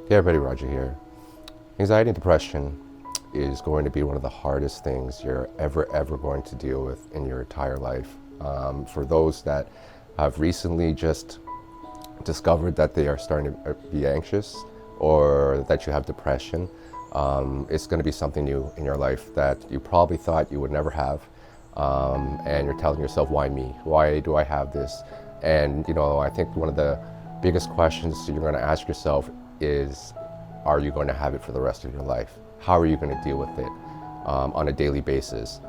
Hey everybody, Roger here. Anxiety and depression is going to be one of the hardest things you're ever going to deal with in your entire life. For those that have recently just discovered that they are starting to be anxious or that you have depression, it's going to be something new in your life that you probably thought you would never have. And you're telling yourself, why me? Why do I have this? And I think one of the biggest questions you're going to ask yourself is, are you going to have it for the rest of your life? How are you going to deal with it on a daily basis?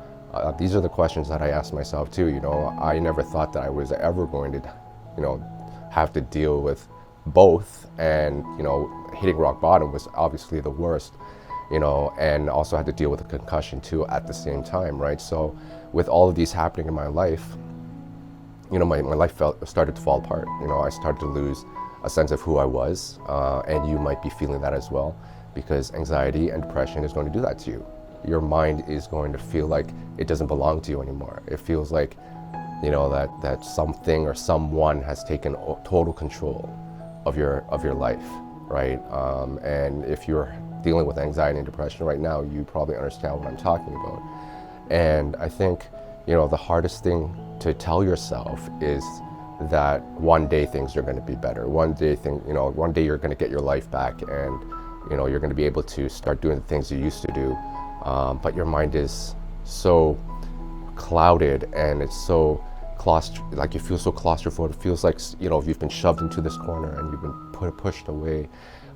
These are the questions that I ask myself too. I never thought that I was ever going to, have to deal with both. And, hitting rock bottom was obviously the worst, and also had to deal with a concussion too at the same time, right? So with all of these happening in my life, my life started to fall apart. I started to lose a sense of who I was, and you might be feeling that as well, because anxiety and depression is going to do that to you. Your mind is going to feel like it doesn't belong to you anymore. It feels like, that something or someone has taken total control of your life, right? And if you're dealing with anxiety and depression right now, you probably understand what I'm talking about. And I think, the hardest thing to tell yourself is that one day things are going to be better. One day you're going to get your life back, and you're going to be able to start doing the things you used to do. But your mind is so clouded, and it's so like you feel so claustrophobic. It feels like you've been shoved into this corner and you've been pushed away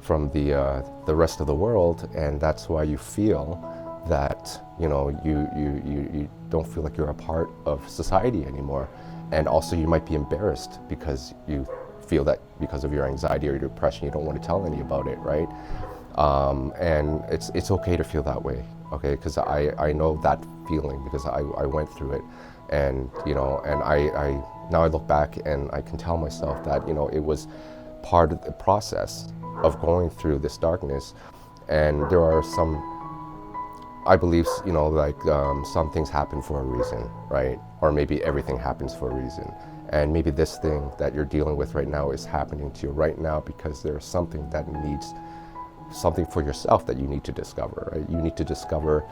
from the rest of the world, and that's why you feel that you don't feel like you're a part of society anymore. And also you might be embarrassed because you feel that because of your anxiety or your depression, you don't want to tell any about it, right? And it's okay to feel that way, okay? Because I know that feeling because I went through it. And, and I now I look back and I can tell myself that, it was part of the process of going through this darkness. And there are some, I believe, some things happen for a reason, right? Or maybe everything happens for a reason. And maybe this thing that you're dealing with right now is happening to you right now because there's something that needs, something for yourself that you need to discover, right? You need to discover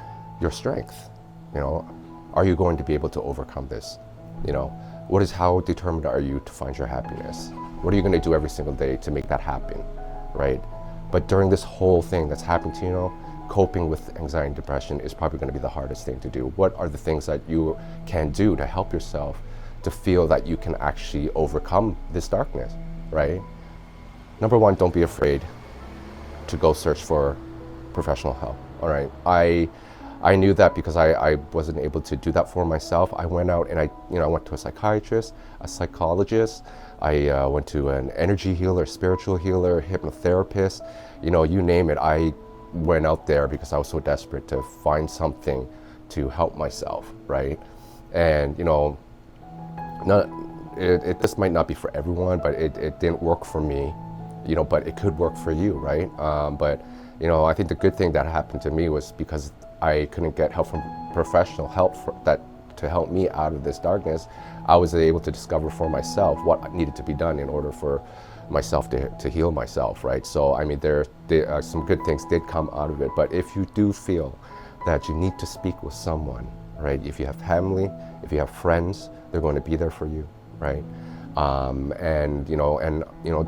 your strength. Are you going to be able to overcome this? How determined are you to find your happiness? What are you going to do every single day to make that happen, right? But during this whole thing that's happened to you, coping with anxiety and depression is probably going to be the hardest thing to do. What are the things that you can do to help yourself to feel that you can actually overcome this darkness, right? Number one, don't be afraid to go search for professional help, all right? I knew that because I wasn't able to do that for myself. I went out and I went to a psychiatrist, a psychologist. I went to an energy healer, spiritual healer, hypnotherapist, you name it. I went out there because I was so desperate to find something to help myself, right? And this might not be for everyone, but it didn't work for me, but it could work for you, right? But I think the good thing that happened to me was because I couldn't get help from professional help to help me out of this darkness, I was able to discover for myself what needed to be done in order for myself to heal myself, right? So I mean, there are some good things did come out of it. But if you do feel that you need to speak with someone, right? If you have family, if you have friends, they're going to be there for you, right? And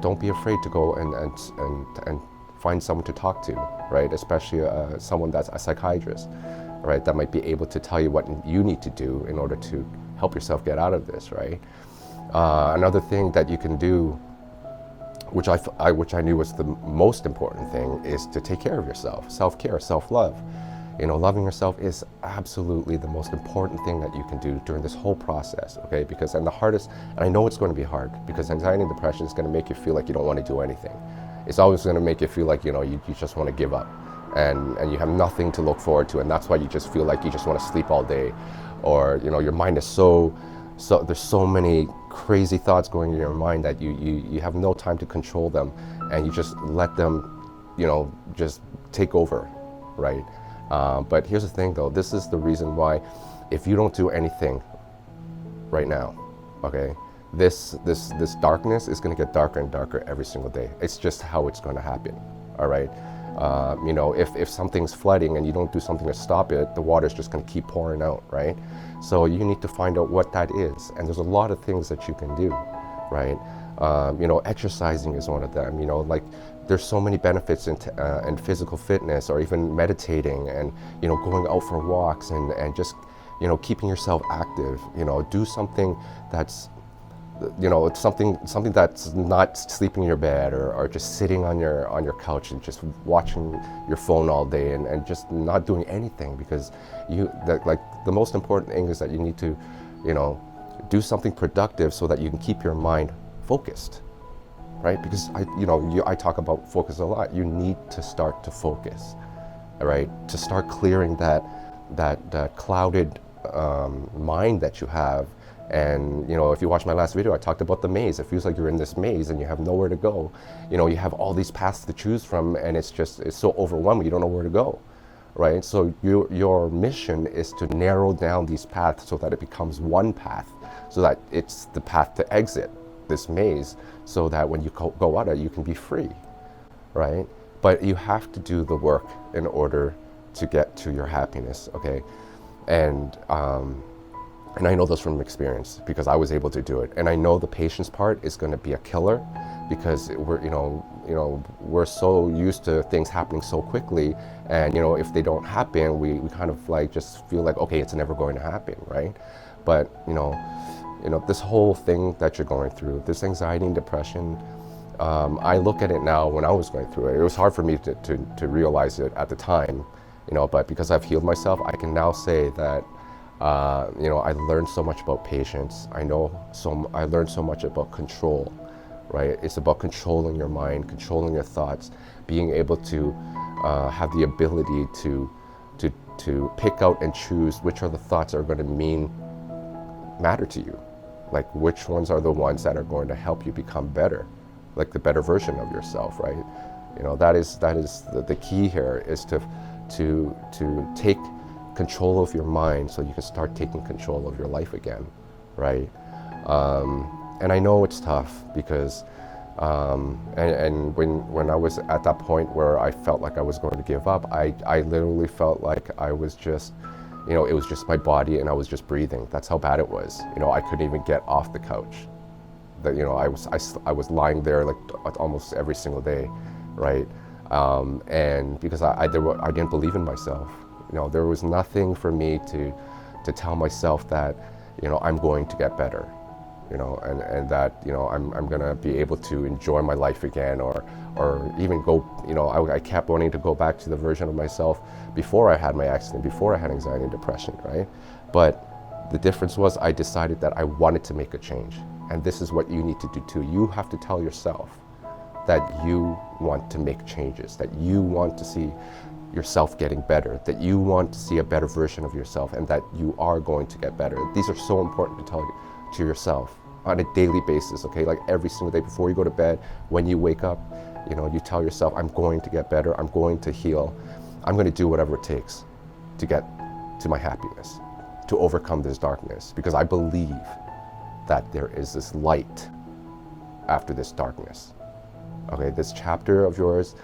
don't be afraid to go and find someone to talk to, right? Especially someone that's a psychiatrist, right? That might be able to tell you what you need to do in order to help yourself get out of this, right? Another thing that you can do, which I knew was the most important thing, is to take care of yourself. Self-care, self-love. Loving yourself is absolutely the most important thing that you can do during this whole process, okay? And I know it's going to be hard, because anxiety and depression is going to make you feel like you don't want to do anything. It's always going to make you feel like, you just want to give up, and you have nothing to look forward to, and that's why you just feel like you just want to sleep all day, or, your mind is so there's so many crazy thoughts going in your mind that you have no time to control them, and you just let them, just take over, right? But here's the thing though, this is the reason why, if you don't do anything right now, okay, this darkness is going to get darker and darker every single day. It's just how it's going to happen, all right? If something's flooding and you don't do something to stop it, the water's just going to keep pouring out, right? So you need to find out what that is. And there's a lot of things that you can do, right? Exercising is one of them. There's so many benefits in physical fitness, or even meditating, and going out for walks, and just keeping yourself active. Do something that's it's something that's not sleeping in your bed, or just sitting on your couch and just watching your phone all day, and just not doing anything, because the most important thing is that you need to do something productive so that you can keep your mind focused, right? Because I talk about focus a lot. You need to start to focus, all right, to start clearing that clouded mind that you have. And if you watch my last video, I talked about the maze. It feels like you're in this maze and you have nowhere to go. You have all these paths to choose from, and it's so overwhelming, you don't know where to go, right? So your mission is to narrow down these paths so that it becomes one path, so that it's the path to exit this maze, so that when you go out of it, you can be free, right? But you have to do the work in order to get to your happiness, okay? And I know this from experience, because I was able to do it. And I know the patience part is going to be a killer, because we're so used to things happening so quickly, and if they don't happen, we kind of just feel like, okay, it's never going to happen, right? But this whole thing that you're going through, this anxiety and depression, I look at it now. When I was going through it, it was hard for me to realize it at the time, but because I've healed myself, I can now say that I learned so much about patience. I learned so much about control, right? It's about controlling your mind, controlling your thoughts, being able to have the ability to pick out and choose which are the thoughts that are going to matter to you. Like, which ones are the ones that are going to help you become better, like the better version of yourself, right? That is the key here, is to take control of your mind, so you can start taking control of your life again, right? And I know it's tough, because and when I was at that point where I felt like I was going to give up, I literally felt like I was just, it was just my body, and I was just breathing. That's how bad it was. I couldn't even get off the couch. That I was lying there like almost every single day, right? And because I didn't believe in myself. There was nothing for me to tell myself that, I'm going to get better, and that, I'm gonna be able to enjoy my life again, or even go, I kept wanting to go back to the version of myself before I had my accident, before I had anxiety and depression, right? But the difference was, I decided that I wanted to make a change. And this is what you need to do too. You have to tell yourself that you want to make changes, that you want to see yourself getting better, that you want to see a better version of yourself, and that you are going to get better. These are so important to tell to yourself on a daily basis, okay? Like every single day before you go to bed, when you wake up, you tell yourself, I'm going to get better, I'm going to heal, I'm going to do whatever it takes to get to my happiness, to overcome this darkness, because I believe that there is this light after this darkness. Okay, this chapter of yours,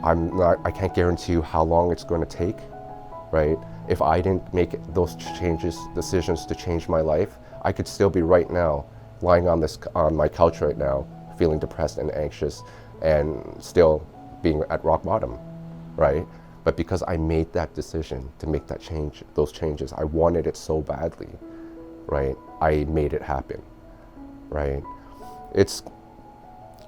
I can't guarantee you how long it's going to take, right? If I didn't make those decisions to change my life, I could still be right now lying on my couch right now, feeling depressed and anxious, and still being at rock bottom, right? But because I made that decision to make those changes, I wanted it so badly, right? I made it happen, right?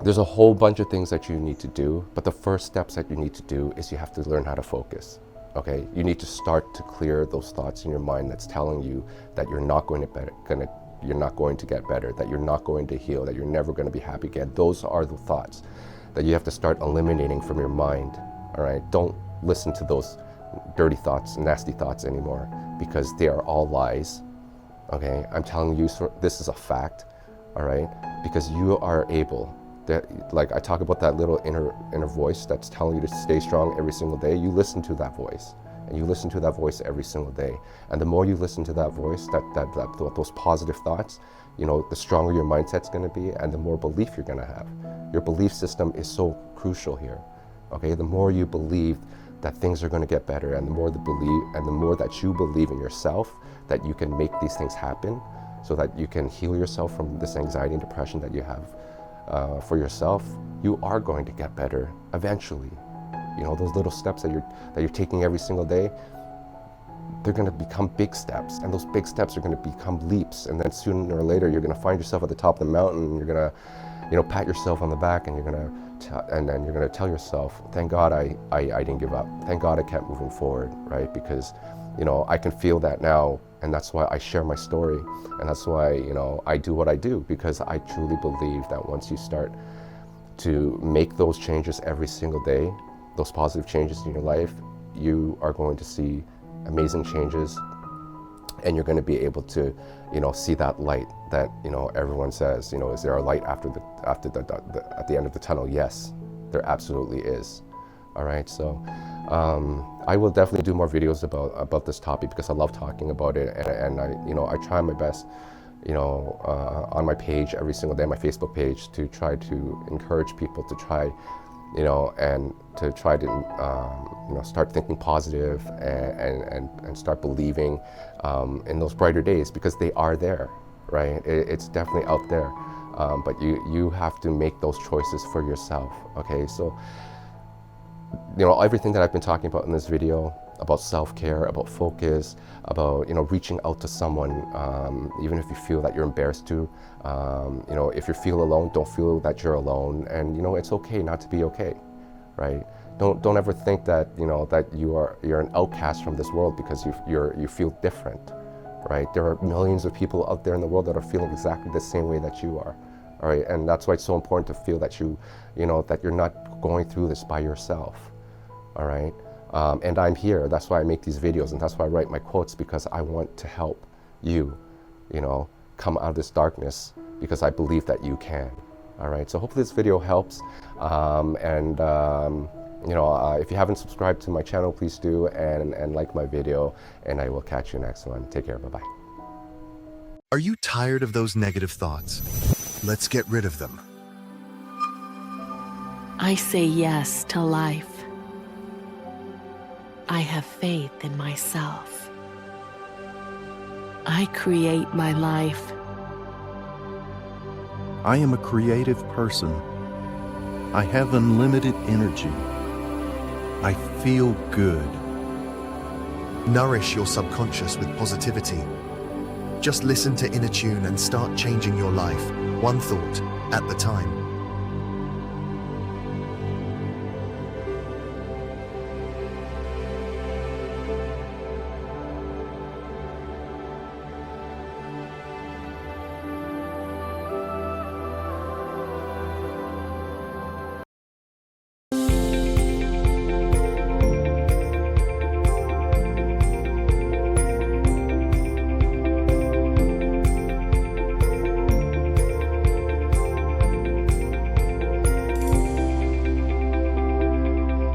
There's a whole bunch of things that you need to do, but the first steps that you need to do is you have to learn how to focus, okay? You need to start to clear those thoughts in your mind that's telling you that you're not going to get better, that you're not going to heal, that you're never going to be happy again. Those are the thoughts that you have to start eliminating from your mind, all right? Don't listen to those dirty thoughts, nasty thoughts anymore, because they are all lies, okay? I'm telling you, this is a fact, all right? Because you are able, like I talk about that little inner voice that's telling you to stay strong every single day. You listen to that voice, and you listen to that voice every single day. And the more you listen to that voice, those positive thoughts, the stronger your mindset's going to be, and the more belief you're going to have. Your belief system is so crucial here. Okay, the more you believe that things are going to get better, and the more that you believe in yourself, that you can make these things happen, so that you can heal yourself from this anxiety and depression that you have for yourself, you are going to get better eventually. You know, those little steps that you're taking every single day, they're going to become big steps, and those big steps are going to become leaps, and then sooner or later you're going to find yourself at the top of the mountain, and you're going to, you know, pat yourself on the back, and then you're going to tell yourself, thank God I didn't give up. Thank God I kept moving forward, right? Because, you know, I can feel that now, and that's why I share my story, and that's why, you know, I do what I do, because I truly believe that once you start to make those changes every single day, those positive changes in your life, you are going to see amazing changes, and you're going to be able to, you know, see that light that, you know, everyone says, you know, is there a light at the end of the tunnel? Yes, there absolutely is. All right, so I will definitely do more videos about this topic, because I love talking about it, and I, you know, I try my best, you know, on my page every single day, my Facebook page, to try to encourage people to try, you know, and to try to, you know, start thinking positive, and start believing in those brighter days, because they are there, right? It's definitely out there, but you have to make those choices for yourself. Okay, so, you know, everything that I've been talking about in this video, about self-care, about focus, about, you know, reaching out to someone, even if you feel that you're embarrassed to, you know, if you feel alone, don't feel that you're alone, and, you know, it's okay not to be okay, right? Don't ever think that, you know, that you're an outcast from this world because you feel different, right? There are millions of people out there in the world that are feeling exactly the same way that you are, all right? And that's why it's so important to feel that you know, that you're not going through this by yourself, all right? And I'm here. That's why I make these videos, and that's why I write my quotes, because I want to help you, you know, come out of this darkness, because I believe that you can. All right, so hopefully this video helps, you know, if you haven't subscribed to my channel, please do, and like my video, and I will catch you next one. Take care. Bye-bye. Are you tired of those negative thoughts? Let's get rid of them. I say yes to life. I have faith in myself. I create my life. I am a creative person. I have unlimited energy. I feel good. Nourish your subconscious with positivity. Just listen to Inner Tune and start changing your life, one thought at a time.